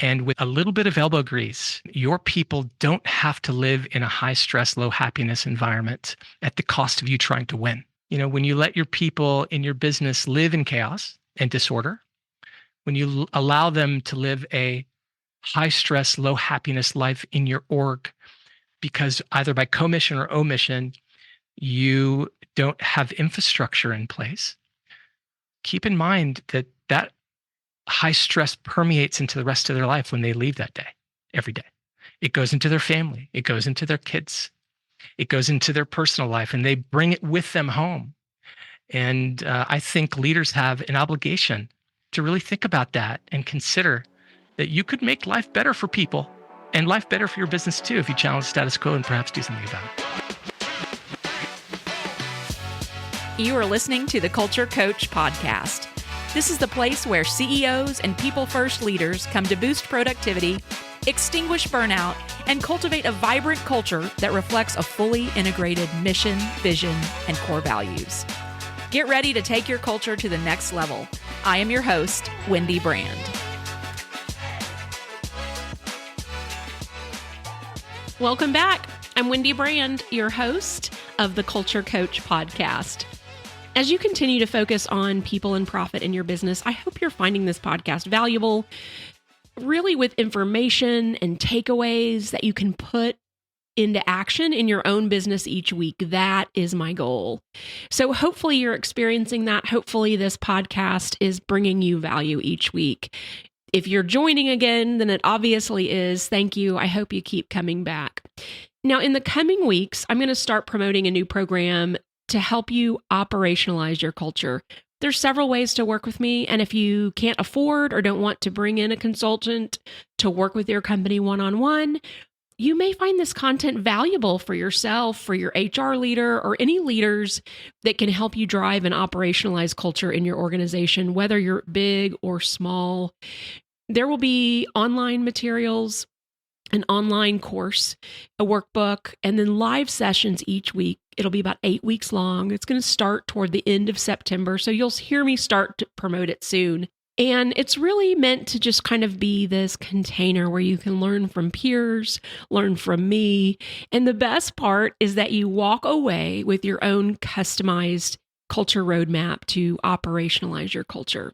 And with a little bit of elbow grease, your people don't have to live in a high stress, low happiness environment at the cost of you trying to win. When you let your people in your business live in chaos and disorder, when you allow them to live a high stress, low happiness life in your org, because either by commission or omission, you don't have infrastructure in place, keep in mind that that high stress permeates into the rest of their life when they leave that day, every day. It goes into their family. It goes into their kids. It goes into their personal life, and they bring it with them home. And I think leaders have an obligation to really think about that and consider that you could make life better for people and life better for your business too if you challenge status quo and perhaps do something about it. You are listening to the Culture Coach Podcast. This is the place where CEOs and people-first leaders come to boost productivity, extinguish burnout, and cultivate a vibrant culture that reflects a fully integrated mission, vision, and core values. Get ready to take your culture to the next level. I am your host, Wendy Brand. Welcome back. I'm Wendy Brand, your host of the Culture Coach Podcast. As you continue to focus on people and profit in your business, I hope you're finding this podcast valuable, really with information and takeaways that you can put into action in your own business each week. That is my goal. So hopefully you're experiencing that. Hopefully this podcast is bringing you value each week. If you're joining again, then it obviously is. Thank you. I hope you keep coming back. Now, in the coming weeks, I'm going to start promoting a new program to help you operationalize your culture. There's several ways to work with me, and if you can't afford or don't want to bring in a consultant to work with your company one-on-one, you may find this content valuable for yourself, for your HR leader, or any leaders that can help you drive and operationalize culture in your organization, whether you're big or small. There will be online materials, an online course, a workbook, and then live sessions each week. It'll be about 8 weeks long. It's going to start toward the end of September, so you'll hear me start to promote it soon. And it's really meant to just kind of be this container where you can learn from peers, learn from me. And the best part is that you walk away with your own customized culture roadmap to operationalize your culture.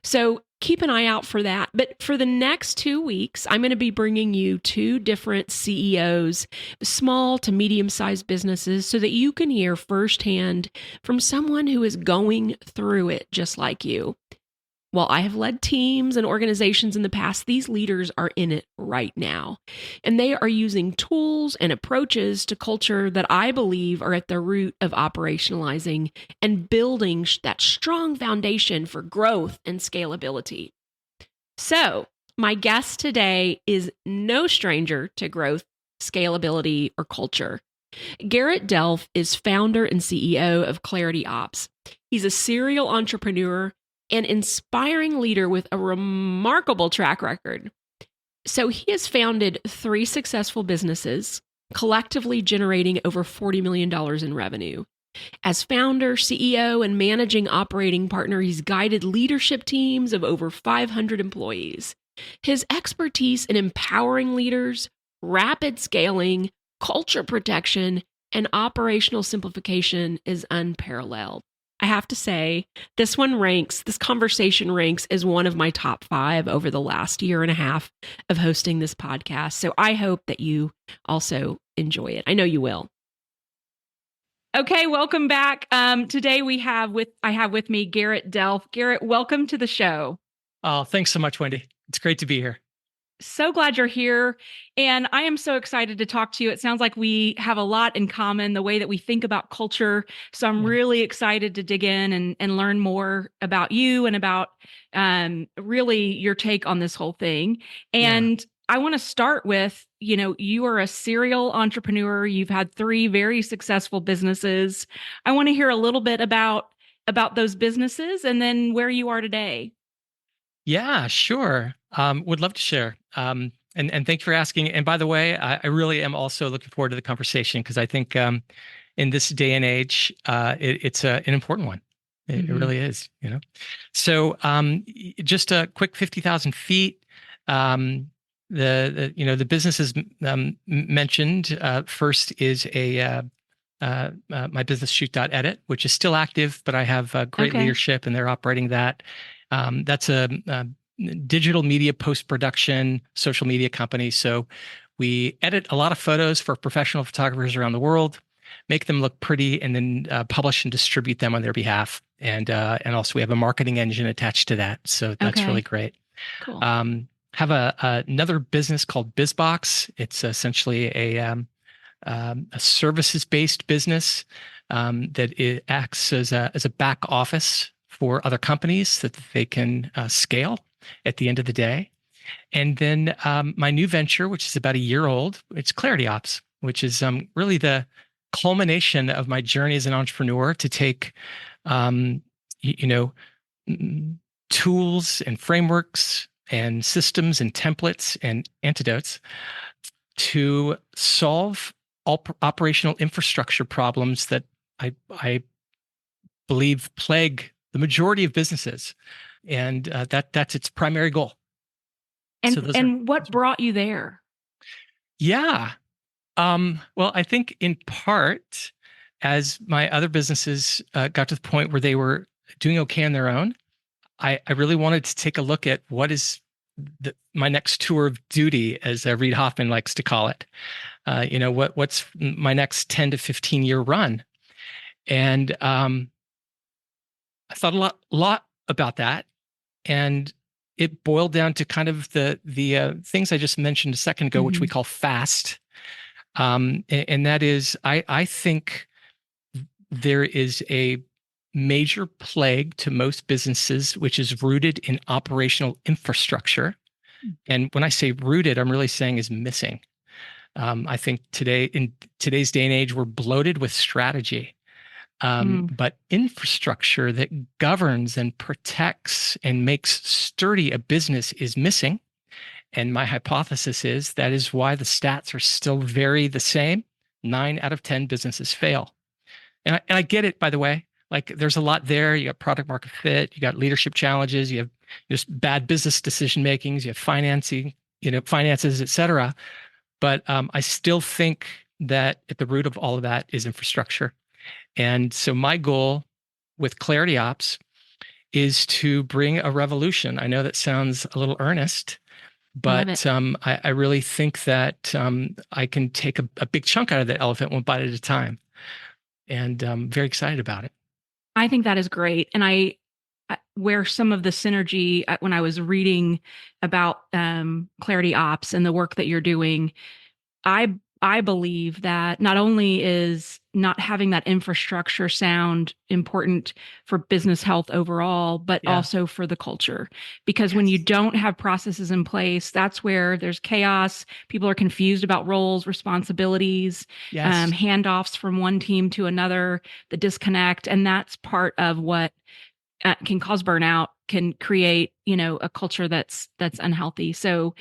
So keep an eye out for that. But for the next 2 weeks, I'm going to be bringing you 2 different CEOs, small to medium-sized businesses, so that you can hear firsthand from someone who is going through it just like you. While I have led teams and organizations in the past, these leaders are in it right now. And they are using tools and approaches to culture that I believe are at the root of operationalizing and building that strong foundation for growth and scalability. So, my guest today is no stranger to growth, scalability, or culture. Garrett Delph is founder and CEO of Clarity Ops. He's a serial entrepreneur, an inspiring leader with a remarkable track record. So he has founded 3 successful businesses, collectively generating over $40 million in revenue. As founder, CEO, and managing operating partner, he's guided leadership teams of over 500 employees. His expertise in empowering leaders, rapid scaling, culture protection, and operational simplification is unparalleled. I have to say, this conversation ranks as one of my top 5 over the last year and a half of hosting this podcast. So I hope that you also enjoy it. I know you will. Okay, welcome back. Today I have with me Garrett Delph. Garrett, welcome to the show. Oh, thanks so much, Wendy. It's great to be here. So glad you're here. And I am so excited to talk to you. It sounds like we have a lot in common, the way that we think about culture. So I'm really excited to dig in and learn more about you and about really your take on this whole thing. And I want to start with, you are a serial entrepreneur. You've had 3 very successful businesses. I want to hear a little bit about those businesses and then where you are today. Yeah, sure. Would love to share. And thank you for asking. And by the way, I really am also looking forward to the conversation because I think in this day and age, it's an important one. It really is, So just a quick 50,000 feet. The businesses mentioned first is my business shoot.edit, which is still active, but I have great Okay. leadership and they're operating that. That's a digital media post-production social media company. So we edit a lot of photos for professional photographers around the world, make them look pretty, and then publish and distribute them on their behalf. And also we have a marketing engine attached to that. So that's really Okay. great. Cool. Have another business called BizBox. It's essentially a services-based business that it acts as a back office for other companies that they can scale at the end of the day. And then my new venture, which is about a year old, it's Clarity Ops, which is really the culmination of my journey as an entrepreneur to take, you know, tools and frameworks and systems and templates and antidotes to solve all operational infrastructure problems that I believe plague the majority of businesses, and that's its primary goal. So And what brought you there? Yeah. Well, I think in part, as my other businesses got to the point where they were doing okay on their own, I really wanted to take a look at what is my next tour of duty, as Reid Hoffman likes to call it. What's my next 10 to 15 year run? And I thought a lot about that. And it boiled down to kind of the things I just mentioned a second ago, which we call FAST. And that is, I think there is a major plague to most businesses, which is rooted in operational infrastructure. And when I say rooted, I'm really saying is missing. I think in today's day and age, we're bloated with strategy. But infrastructure that governs and protects and makes sturdy a business is missing. And my hypothesis is that is why the stats are still very the same. 9 out of 10 businesses fail. And I get it, by the way. Like there's a lot there. You got product market fit, you got leadership challenges, you have just bad business decision makings, you have finances, et cetera. But I still think that at the root of all of that is infrastructure. And so my goal with Clarity Ops is to bring a revolution. I know that sounds a little earnest, but I really think that I can take a big chunk out of the elephant one bite at a time. And I'm very excited about it. I think that is great. And where some of the synergy, when I was reading about Clarity Ops and the work that you're doing, I believe that not only is not having that infrastructure sound important for business health overall, but also for the culture. Because when you don't have processes in place, that's where there's chaos. People are confused about roles, responsibilities, handoffs from one team to another, the disconnect. And that's part of what can cause burnout, can create, a culture that's unhealthy. So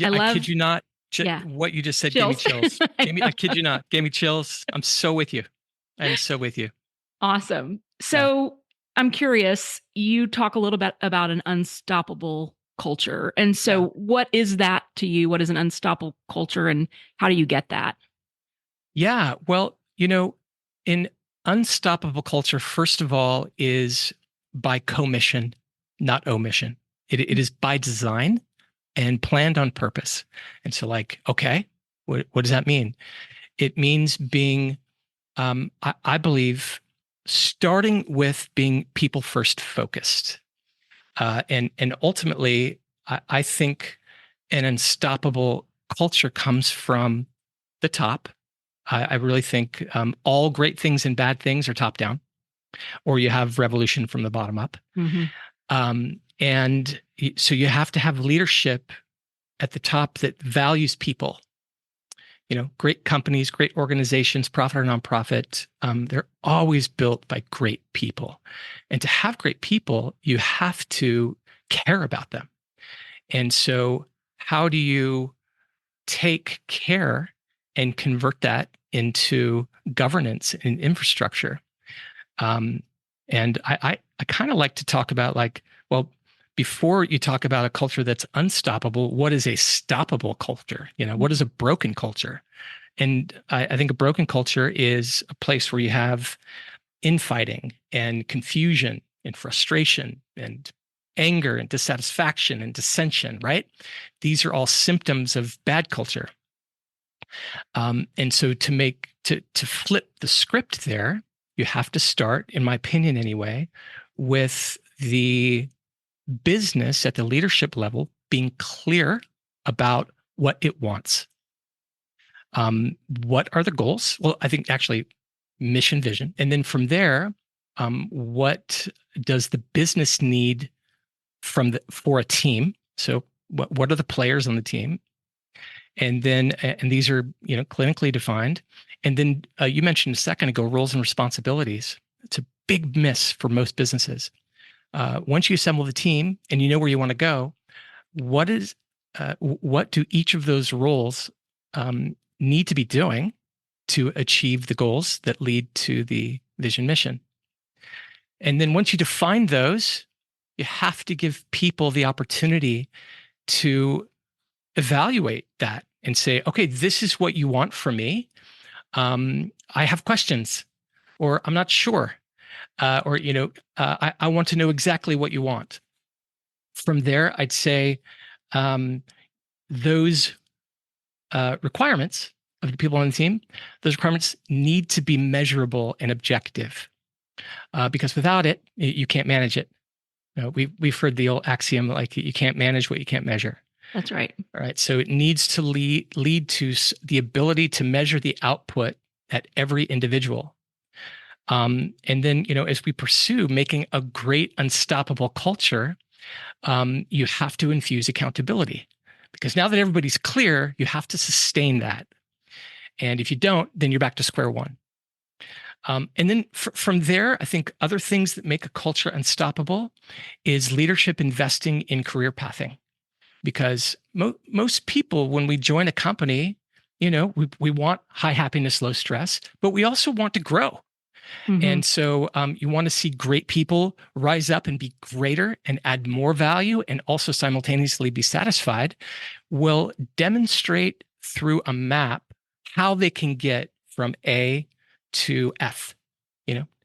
I kid you not. What you just said gave me chills. I kid you not, gave me chills. I'm so with you. I'm so with you. Awesome. So I'm curious, you talk a little bit about an unstoppable culture. And so what is that to you? What is an unstoppable culture and how do you get that? Yeah, well, in unstoppable culture, first of all, is by commission, not omission. It is by design and planned on purpose. And so okay, what does that mean? It means being, I believe, starting with being people first focused. And ultimately, I think an unstoppable culture comes from the top. I really think all great things and bad things are top down, or you have revolution from the bottom up. And so you have to have leadership at the top that values people. Great companies, great organizations, profit or nonprofit, they're always built by great people. And to have great people, you have to care about them. And so how do you take care and convert that into governance and infrastructure? And I kind of like to talk about before you talk about a culture that's unstoppable, what is a stoppable culture? What is a broken culture? And I think a broken culture is a place where you have infighting and confusion and frustration and anger and dissatisfaction and dissension, right? These are all symptoms of bad culture. And so to flip the script there, you have to start, in my opinion anyway, with the business at the leadership level being clear about what it wants. What are the goals? Well, I think actually mission, vision. And then from there, what does the business need for a team? So what are the players on the team? And then, and these are, clinically defined. And then you mentioned a second ago, roles and responsibilities. It's a big miss for most businesses. Once you assemble the team and you know where you want to go, what do each of those roles need to be doing to achieve the goals that lead to the vision mission? And then once you define those, you have to give people the opportunity to evaluate that and say, okay, this is what you want from me. I have questions, or I'm not sure, or I want to know exactly what you want. From there, I'd say those requirements of the people on the team, those requirements need to be measurable and objective, because without it, you can't manage it. We've heard the old axiom, like you can't manage what you can't measure. That's right. All right. So it needs to lead to the ability to measure the output at every individual. And then, as we pursue making a great, unstoppable culture, you have to infuse accountability, because now that everybody's clear, you have to sustain that. And if you don't, then you're back to square one. And then from there, I think other things that make a culture unstoppable is leadership investing in career pathing. Because most people, when we join a company, we want high happiness, low stress, but we also want to grow. Mm-hmm. And so you want to see great people rise up and be greater and add more value and also simultaneously be satisfied. Will demonstrate through a map how they can get from A to F,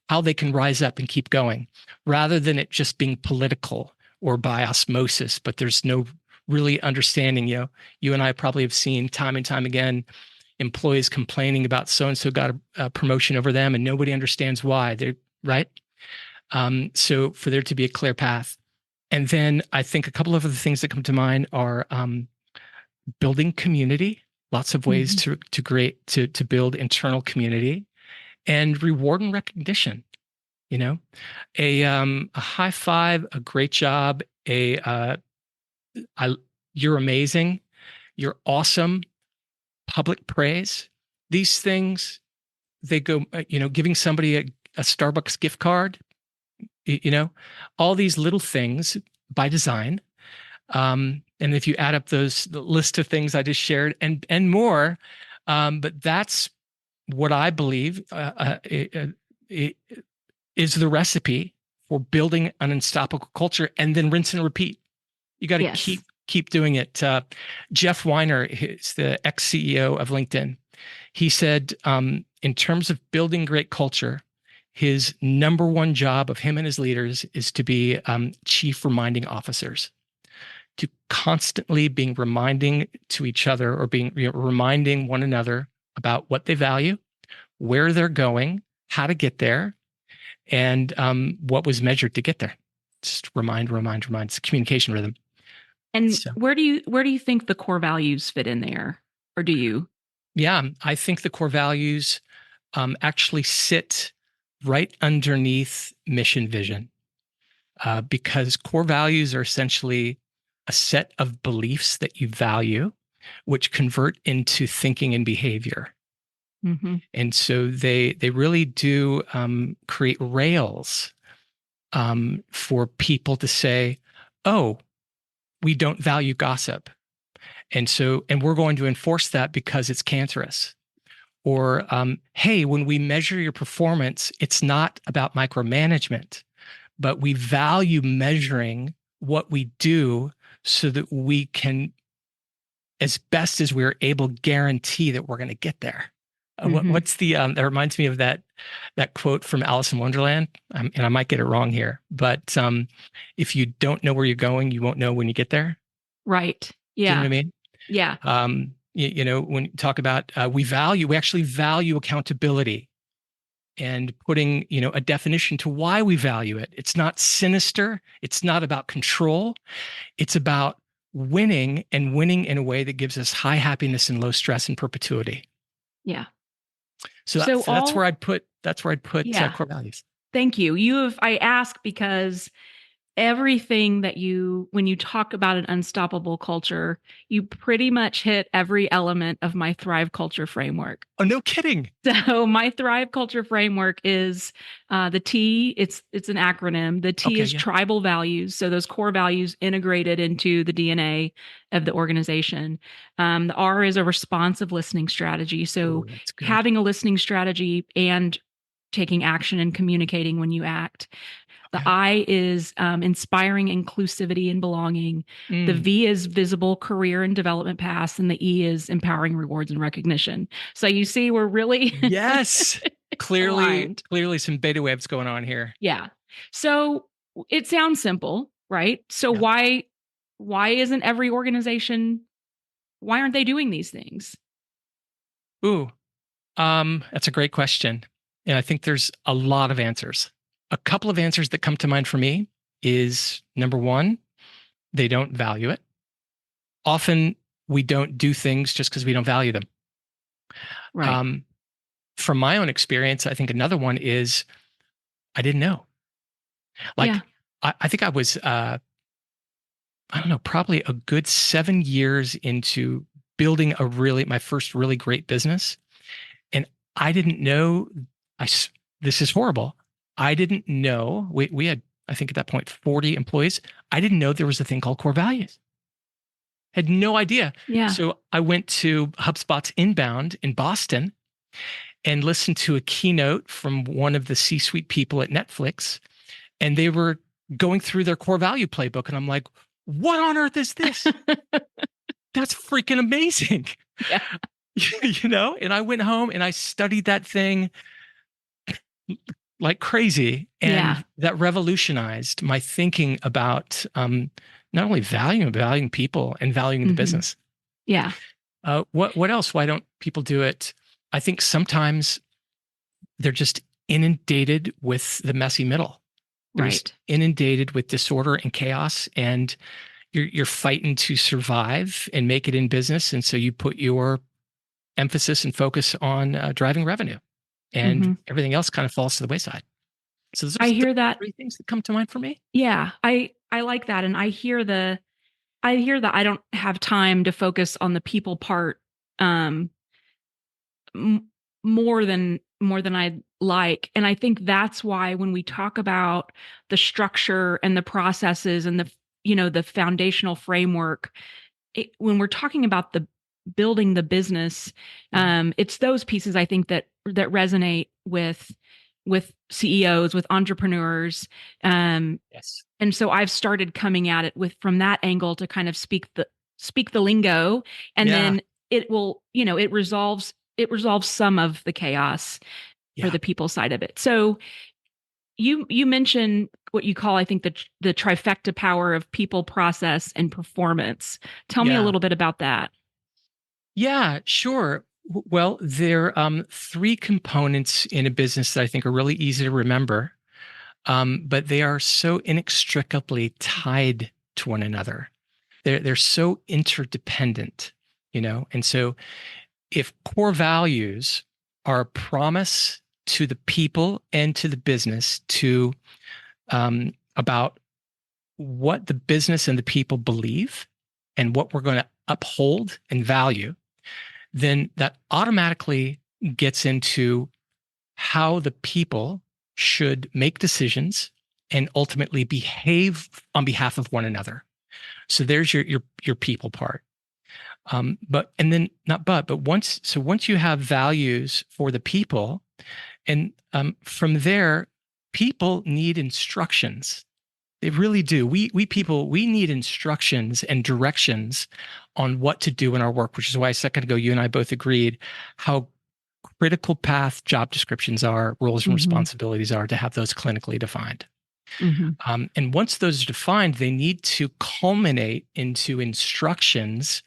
how they can rise up and keep going, rather than it just being political or by osmosis, but there's no really understanding. You and I probably have seen time and time again employees complaining about so-and-so got a promotion over them and nobody understands why. They're right. So for there to be a clear path. And then I think a couple of other things that come to mind are building community, lots of ways mm-hmm. to build internal community, and reward and recognition. A high five, a great job, you're amazing, you're awesome, public praise. These things, they go, giving somebody a Starbucks gift card, all these little things by design. And if you add up the list of things I just shared and more, but that's what I believe is the recipe for building an unstoppable culture, and then rinse and repeat. You got to keep doing it. Jeff Weiner is the ex-CEO of LinkedIn. He said, in terms of building great culture, his number one job of him and his leaders is to be chief reminding officers, to constantly being reminding to each other or being reminding one another about what they value, where they're going, how to get there, and what was measured to get there. Just remind. It's a communication rhythm. And so, where do you think the core values fit in there, or do you? Yeah, I think the core values actually sit right underneath mission vision, because core values are essentially a set of beliefs that you value, which convert into thinking and behavior. Mm-hmm. And so they really do create rails for people to say, oh, we don't value gossip. And we're going to enforce that because it's cancerous. Or, hey, when we measure your performance, it's not about micromanagement, but we value measuring what we do so that we can, as best as we're able, guarantee that we're going to get there. What's the that reminds me of that quote from Alice in Wonderland, and I might get it wrong here, but if you don't know where you're going, you won't know when you get there. Right. Do you know Yeah. what I mean? Yeah. When you talk about we actually value accountability, and putting a definition to why we value it. It's not sinister. It's not about control. It's about winning, and winning in a way that gives us high happiness and low stress in perpetuity. Yeah. So that's where I'd put core values. Thank you. I ask because everything that when you talk about an unstoppable culture, you pretty much hit every element of my Thrive Culture framework. Oh, no kidding. So my Thrive Culture framework is the T. It's an acronym. The T is tribal values. So those core values integrated into the DNA of the organization. The R is a responsive listening strategy. So having a listening strategy and taking action and communicating when you act. The I is inspiring inclusivity and belonging. The V is visible career and development paths. And the E is empowering rewards and recognition. So you see, we're really clearly some beta waves going on here. Yeah. So it sounds simple, right? So why isn't every organization, why aren't they doing these things? That's a great question. And I think there's a lot of answers. A couple of answers that come to mind for me is, number one, they don't value it. Often we don't do things just because we don't value them. Right. From my own experience, I think another one is I didn't know. I think I was, I don't know, probably a good 7 years into building my first really great business. And I didn't know, this is horrible. I didn't know, we had, I think at that point, 40 employees. I didn't know there was a thing called core values. Had no idea. Yeah. So I went to HubSpot's Inbound in Boston and listened to a keynote from one of the C-suite people at Netflix. And they were going through their core value playbook. And I'm like, what on earth is this? That's freaking amazing. Yeah. And I went home and I studied that thing like crazy. And that revolutionized my thinking about not only valuing people and valuing the business. Yeah. What else? Why don't people do it? I think sometimes they're just inundated with the messy middle. They're just inundated with disorder and chaos, and you're fighting to survive and make it in business. And so you put your emphasis and focus on driving revenue, and everything else kind of falls to the wayside. So those are that 3 things that come to mind for me. Yeah, I like that, and I hear that I don't have time to focus on the people part more than I'd like, and I think that's why when we talk about the structure and the processes and the foundational framework, when we're talking about the building the business, it's those pieces I think that resonate with CEOs, with entrepreneurs. Yes. And so I've started coming at it from that angle to kind of speak the lingo, and then it will, it resolves some of the chaos for the people side of it. So you mentioned what you call, I think, the trifecta power of people, process, and performance. Tell me a little bit about that. Yeah, sure. Well, there are 3 components in a business that I think are really easy to remember, but they are so inextricably tied to one another. They're so interdependent, And so, if core values are a promise to the people and to the business about what the business and the people believe and what we're going to uphold and value, then that automatically gets into how the people should make decisions and ultimately behave on behalf of one another. So there's your people part. But once you have values for the people, and from there, people need instructions. They really do. We people, we need instructions and directions on what to do in our work, which is why a second ago you and I both agreed how critical path job descriptions are, roles and responsibilities are to have those clinically defined. And once those are defined, they need to culminate into instructions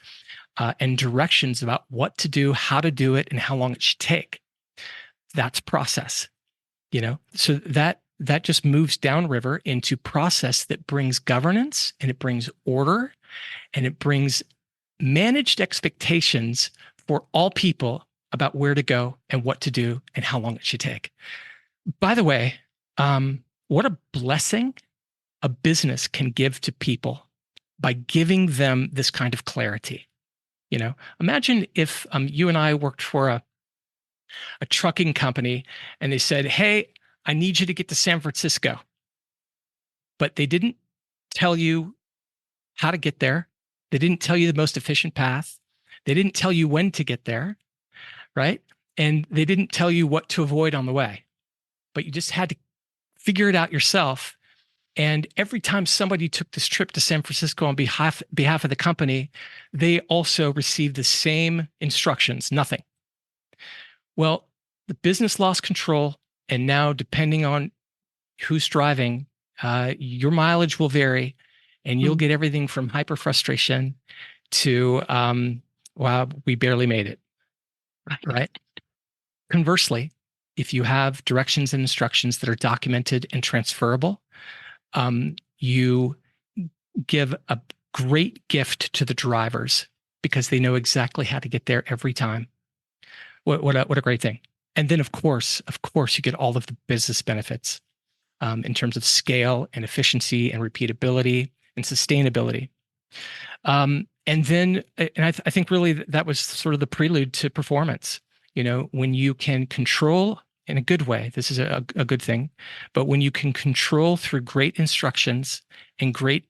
and directions about what to do, how to do it, and how long it should take. That's process, so that just moves downriver into process that brings governance, and it brings order, and it brings managed expectations for all people about where to go and what to do and how long it should take. By the way, what a blessing a business can give to people by giving them this kind of clarity. Imagine if you and I worked for a trucking company and they said, "Hey, I need you to get to San Francisco." But they didn't tell you how to get there. They didn't tell you the most efficient path. They didn't tell you when to get there, right? And they didn't tell you what to avoid on the way. But you just had to figure it out yourself. And every time somebody took this trip to San Francisco on behalf of the company, they also received the same instructions, nothing. Well, the business lost control. And now, depending on who's driving, your mileage will vary, and you'll get everything from hyper frustration to, wow, we barely made it. Right? Conversely, if you have directions and instructions that are documented and transferable, you give a great gift to the drivers because they know exactly how to get there every time. What a great thing. And then, of course, you get all of the business benefits in terms of scale and efficiency and repeatability and sustainability. And I think really that was sort of the prelude to performance. When you can control in a good way, this is a good thing, but when you can control through great instructions and great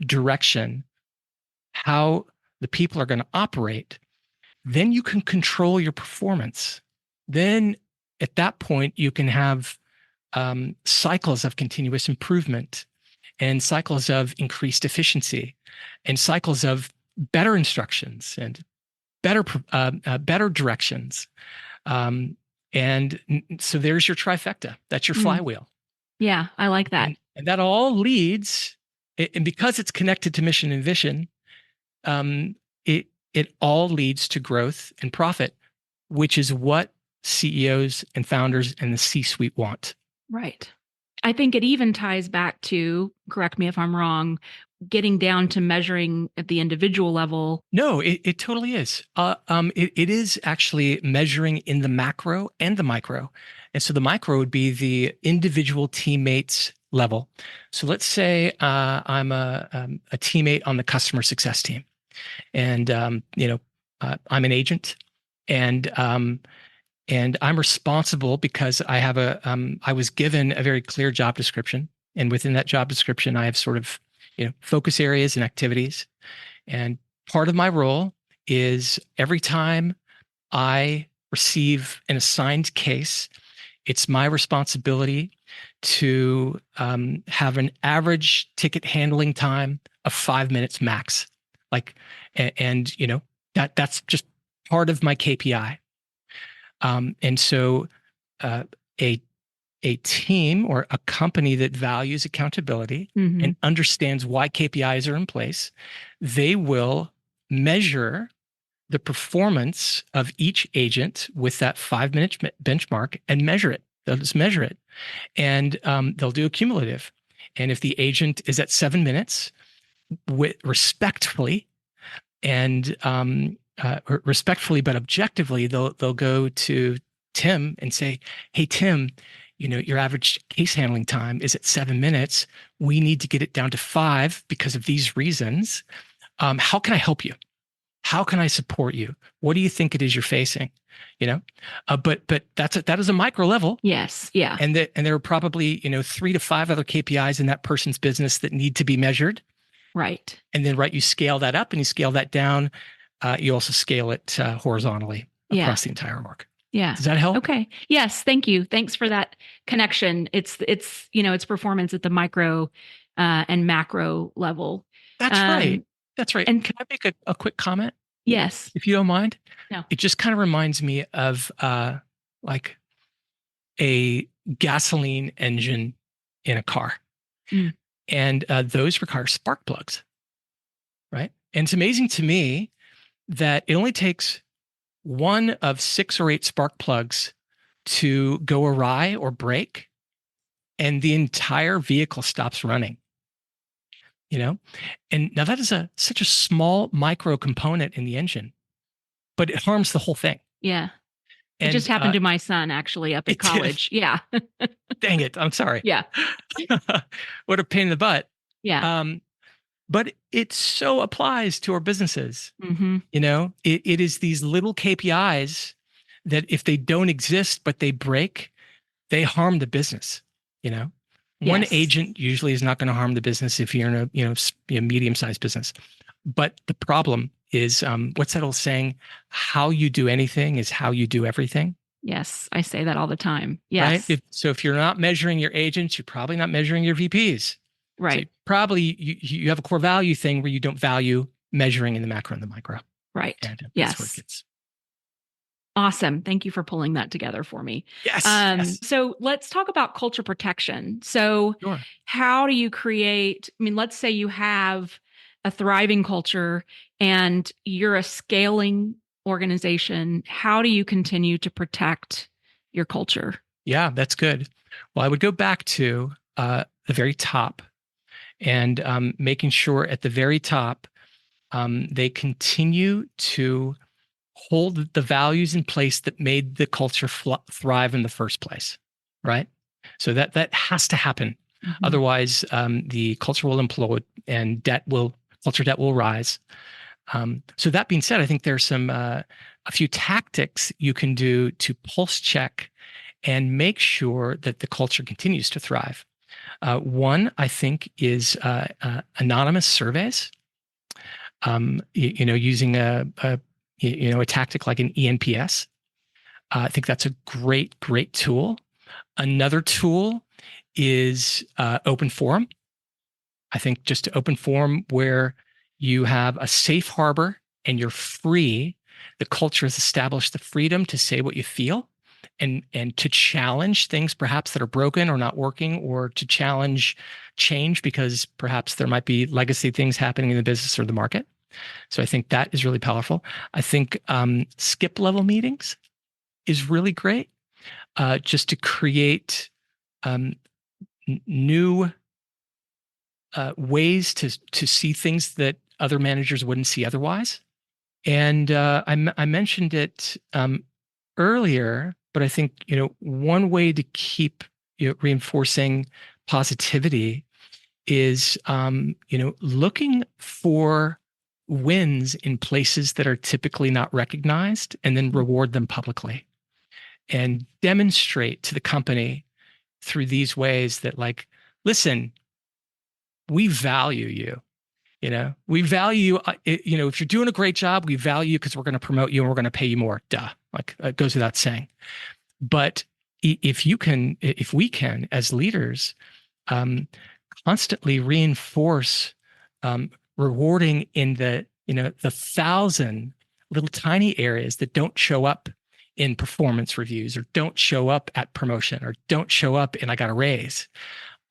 direction how the people are going to operate, then you can control your performance. Then at that point, you can have cycles of continuous improvement and cycles of increased efficiency and cycles of better instructions and better directions. And so there's your trifecta. That's your flywheel. Yeah, I like that. And that all leads, and because it's connected to mission and vision, it all leads to growth and profit, which is what CEOs and founders and the C-suite want. Right. I think it even ties back to, correct me if I'm wrong, getting down to measuring at the individual level. No, it totally is. It is actually measuring in the macro and the micro. And so the micro would be the individual teammates level. So let's say I'm a teammate on the customer success team, and I'm an agent, and I'm responsible because I have I was given a very clear job description, and within that job description, I have sort of focus areas and activities. And part of my role is every time I receive an assigned case, it's my responsibility to have an average ticket handling time of 5 minutes max. That's just part of my KPI. And so a team or a company that values accountability and understands why KPIs are in place, they will measure the performance of each agent with that 5 minute benchmark and measure it. They'll just measure it. And they'll do a cumulative. And if the agent is at 7 minutes, respectfully but objectively, they'll go to Tim and say, "Hey, Tim, your average case handling time is at 7 minutes. We need to get it down to 5 because of these reasons. How can I help you? How can I support you? What do you think it is you're facing?" But that is a micro level. Yes. Yeah. And there are probably 3 to 5 other KPIs in that person's business that need to be measured. Right. And then you scale that up and you scale that down. You also scale it horizontally across the entire org. Yeah. Does that help? Okay. Yes. Thank you. Thanks for that connection. It's performance at the micro and macro level. That's right. That's right. And can I make a quick comment? Yes. If you don't mind? No. It just kind of reminds me of like a gasoline engine in a car. Mm. And those require spark plugs, right? And it's amazing to me that it only takes one of 6 or 8 spark plugs to go awry or break, and the entire vehicle stops running. And now that is such a small micro component in the engine, but it harms the whole thing. Yeah. And it just happened to my son actually up at college. Yeah. Dang it. I'm sorry. Yeah. What a pain in the butt. Yeah. But it so applies to our businesses. Mm-hmm. It is these little KPIs that if they don't exist, but they break, they harm the business. One agent usually is not going to harm the business if you're in a medium-sized business. But the problem is, what's that old saying? How you do anything is how you do everything. Yes, I say that all the time. Yes. Right? So if you're not measuring your agents, you're probably not measuring your VPs. Right. So probably you have a core value thing where you don't value measuring in the macro and the micro. Right. And yes. That's where it gets. Awesome. Thank you for pulling that together for me. Yes. Yes. So let's talk about culture protection. So Sure. How do you create, let's say you have a thriving culture and you're a scaling organization. How do you continue to protect your culture? Yeah, that's good. Well, I would go back to the very top and making sure at the very top they continue to hold the values in place that made the culture thrive in the first place, right? So that has to happen. Mm-hmm. Otherwise, the culture will implode and culture debt will rise. So that being said, I think there's a few tactics you can do to pulse check and make sure that the culture continues to thrive. One, I think, is anonymous surveys. Using a tactic like an ENPS. I think that's a great tool. Another tool is open forum. I think just open forum where you have a safe harbor and you're free. The culture has established the freedom to say what you feel and to challenge things perhaps that are broken or not working, or to challenge change because perhaps there might be legacy things happening in the business or the market. So I think that is really powerful. I think skip level meetings is really great, just to create new ways to see things that other managers wouldn't see otherwise. And I mentioned it earlier, but I think one way to keep reinforcing positivity is looking for wins in places that are typically not recognized, and then reward them publicly and demonstrate to the company through these ways that, like, listen, we value you. We value you. If you're doing a great job, we value you because we're going to promote you and we're going to pay you more. Duh. Like, it goes without saying. But if we can, as leaders, constantly reinforce rewarding in the 1,000 little tiny areas that don't show up in performance reviews, or don't show up at promotion, or don't show up in I got a raise,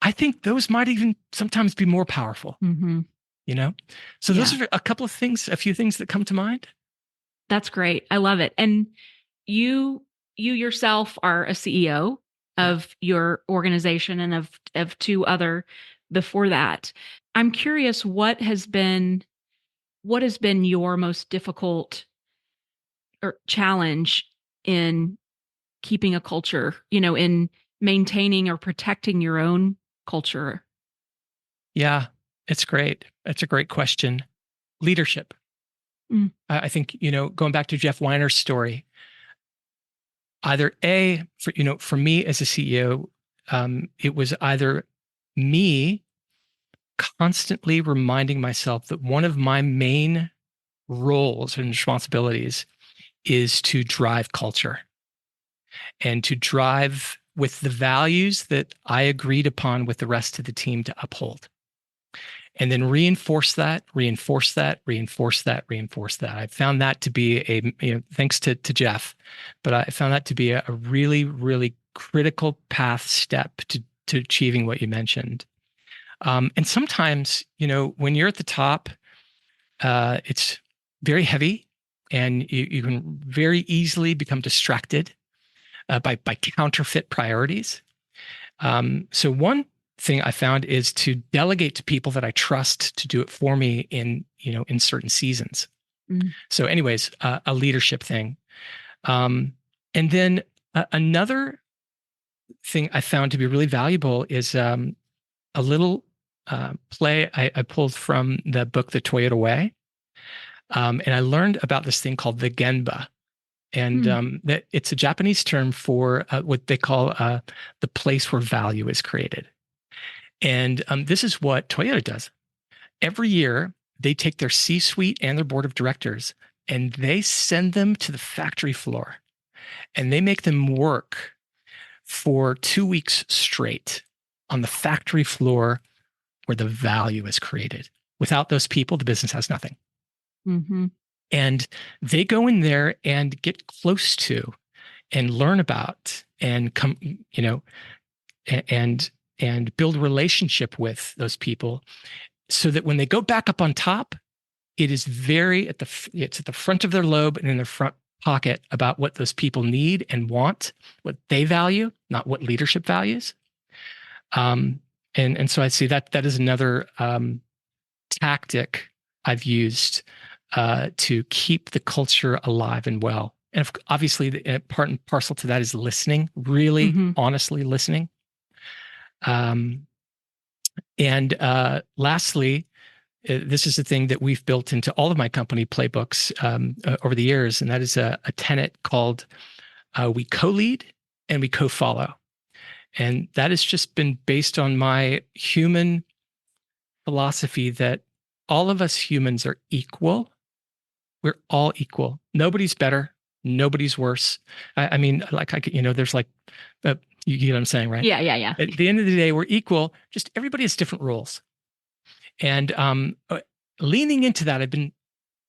I think those might even sometimes be more powerful. Mm-hmm. So those are a few things that come to mind. That's great. I love it. And you yourself are a CEO of your organization and of 2 other before that. I'm curious, what has been your most difficult or challenge in keeping a culture, in maintaining or protecting your own culture? Yeah, it's great. That's a great question. Leadership. I think, going back to Jeff Weiner's story, either for me as a CEO, it was either me constantly reminding myself that one of my main roles and responsibilities is to drive culture and to drive with the values that I agreed upon with the rest of the team to uphold. and then reinforce that, reinforce that, reinforce that, reinforce that. I found that to be thanks to Jeff, but I found that to be a really, really critical path step to achieving what you mentioned. And sometimes, when you're at the top, it's very heavy, and you can very easily become distracted by counterfeit priorities. So one thing I found is to delegate to people that I trust to do it for me in certain seasons. Mm. So anyways, a leadership thing. And then another thing I found to be really valuable is a little play I pulled from the book, The Toyota Way. And I learned about this thing called the Genba. And that it's a Japanese term for what they call the place where value is created. And this is what Toyota does. Every year, they take their C-suite and their board of directors, and they send them to the factory floor, and they make them work for 2 weeks straight on the factory floor where the value is created. Without those people, the business has nothing. Mm-hmm. And they go in there and get close to and learn about and come, and build a relationship with those people, so that when they go back up on top, it is it's at the front of their lobe and in their front pocket about what those people need and want, what they value, not what leadership values. And so I see that is another tactic I've used to keep the culture alive and well. And obviously, part and parcel to that is listening, really honestly listening. And lastly, this is a thing that we've built into all of my company playbooks over the years, and that is a tenet called we co-lead and we co-follow. And that has just been based on my human philosophy that all of us humans are equal. We're all equal. Nobody's better. Nobody's worse. I mean, there's you get what I'm saying, right? Yeah. At the end of the day, we're equal. Just everybody has different roles. And leaning into that, I've been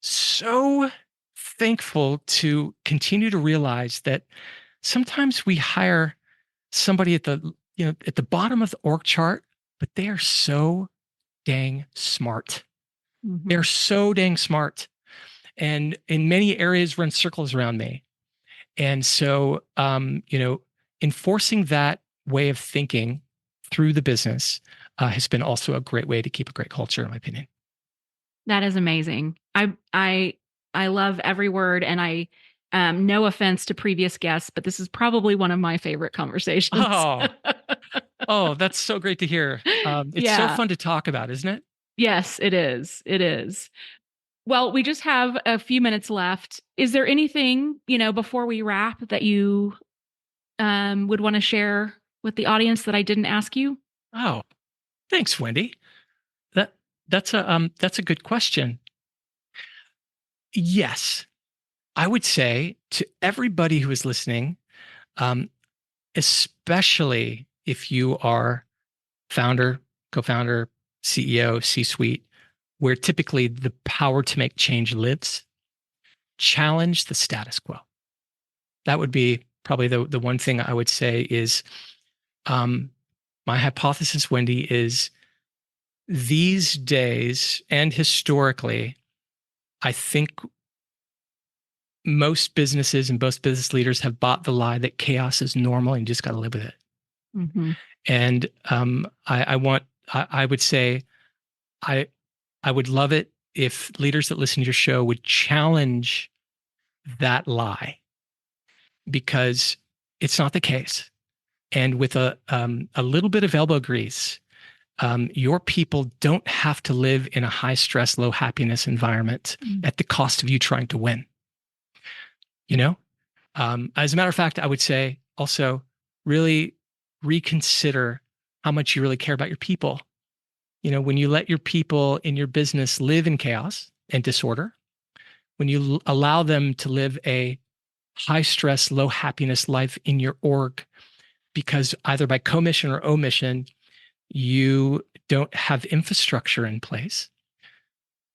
so thankful to continue to realize that sometimes we hire somebody at the bottom of the org chart, but they are so dang smart. Mm-hmm. They're so dang smart, and in many areas run circles around me. And so, enforcing that way of thinking through the business has been also a great way to keep a great culture, in my opinion. That is amazing. I love every word, and I no offense to previous guests, but this is probably one of my favorite conversations. Oh, that's so great to hear. It's so fun to talk about, isn't it? Yes, it is. It is. Well, we just have a few minutes left. Is there anything, before we wrap, that you would want to share with the audience that I didn't ask you? Oh, thanks, Wendy. That's a good question. Yes, I would say to everybody who is listening, especially if you are founder, co-founder, CEO, C-suite, where typically the power to make change lives, challenge the status quo. That would be probably the one thing I would say is, my hypothesis, Wendy, is these days and historically, I think most businesses and most business leaders have bought the lie that chaos is normal and you just got to live with it. Mm-hmm. And I would say, I would love it if leaders that listen to your show would challenge that lie, because it's not the case. And with a little bit of elbow grease, your people don't have to live in a high stress, low happiness environment at the cost of you trying to win. As a matter of fact, I would say also really reconsider how much you really care about your people. When you let your people in your business live in chaos and disorder, when you allow them to live a high stress, low happiness life in your org, because either by commission or omission, you don't have infrastructure in place,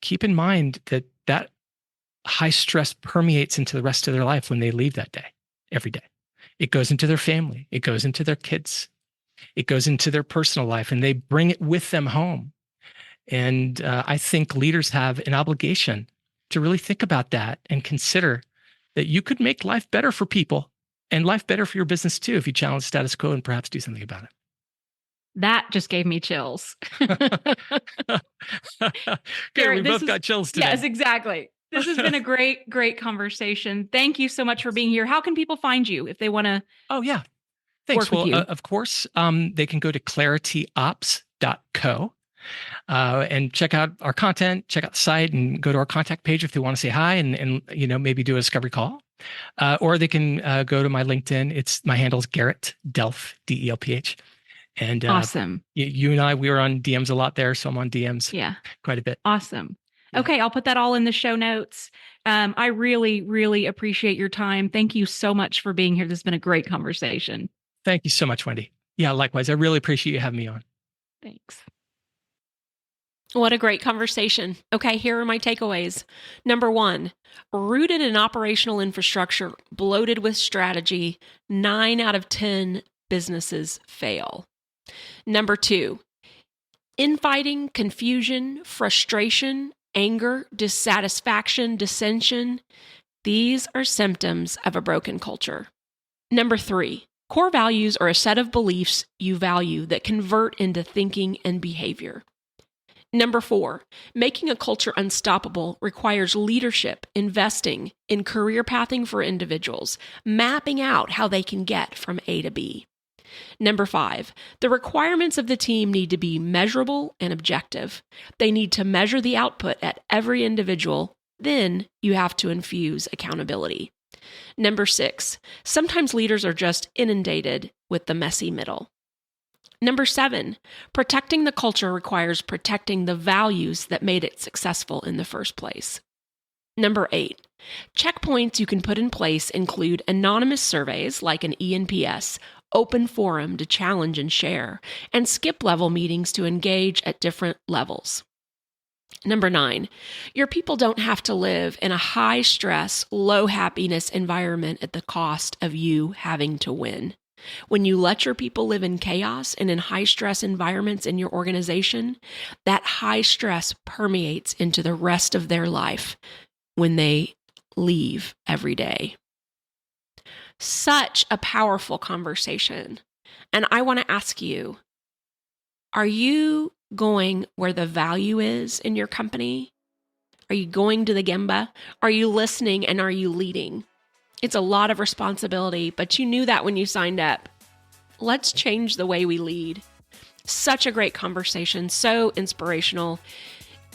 keep in mind that that high stress permeates into the rest of their life when they leave that day, every day. It goes into their family. It goes into their kids. It goes into their personal life, and they bring it with them home. And I think leaders have an obligation to really think about that and consider that you could make life better for people and life better for your business too if you challenge status quo and perhaps do something about it. That just gave me chills. Good, Garrett, we both got chills today. Yes, exactly. This has been a great conversation. Thank you so much for being here. How can people find you if they want to? Oh, yeah. Thanks. Work with you? Of course, they can go to clarityops.co and check out our content, check out the site, and go to our contact page if they want to say hi and maybe do a discovery call. Or they can go to my LinkedIn. My handle is Garrett Delph, Delph. And awesome. You and I, we were on DMs a lot there, so I'm on DMs quite a bit. Awesome. Okay, I'll put that all in the show notes. I really appreciate your time. Thank you so much for being here. This has been a great conversation. Thank you so much, Wendy. Yeah, likewise. I really appreciate you having me on. Thanks. What a great conversation. Okay, here are my takeaways. Number 1, rooted in operational infrastructure, bloated with strategy, 9 out of 10 businesses fail. Number 2, infighting, confusion, frustration, anger, dissatisfaction, dissension, these are symptoms of a broken culture. Number 3, core values are a set of beliefs you value that convert into thinking and behavior. Number 4, making a culture unstoppable requires leadership, investing in career pathing for individuals, mapping out how they can get from A to B. Number 5, the requirements of the team need to be measurable and objective. They need to measure the output at every individual. Then you have to infuse accountability. Number 6, sometimes leaders are just inundated with the messy middle. Number 7, protecting the culture requires protecting the values that made it successful in the first place. Number 8, checkpoints you can put in place include anonymous surveys like an ENPS, open forum to challenge and share, and skip-level meetings to engage at different levels. Number 9, your people don't have to live in a high-stress, low-happiness environment at the cost of you having to win. When you let your people live in chaos and in high-stress environments in your organization, that high stress permeates into the rest of their life when they leave every day. Such a powerful conversation. And I want to ask you, are you going where the value is in your company? Are you going to the Gemba? Are you listening and are you leading? It's a lot of responsibility, but you knew that when you signed up. Let's change the way we lead. Such a great conversation, so inspirational.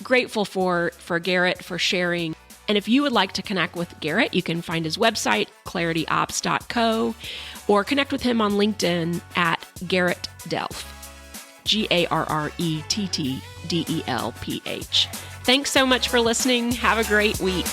Grateful for Garrett for sharing. And if you would like to connect with Garrett, you can find his website, clarityops.co, or connect with him on LinkedIn at Garrett Delph, GarrettDelph. Thanks so much for listening. Have a great week.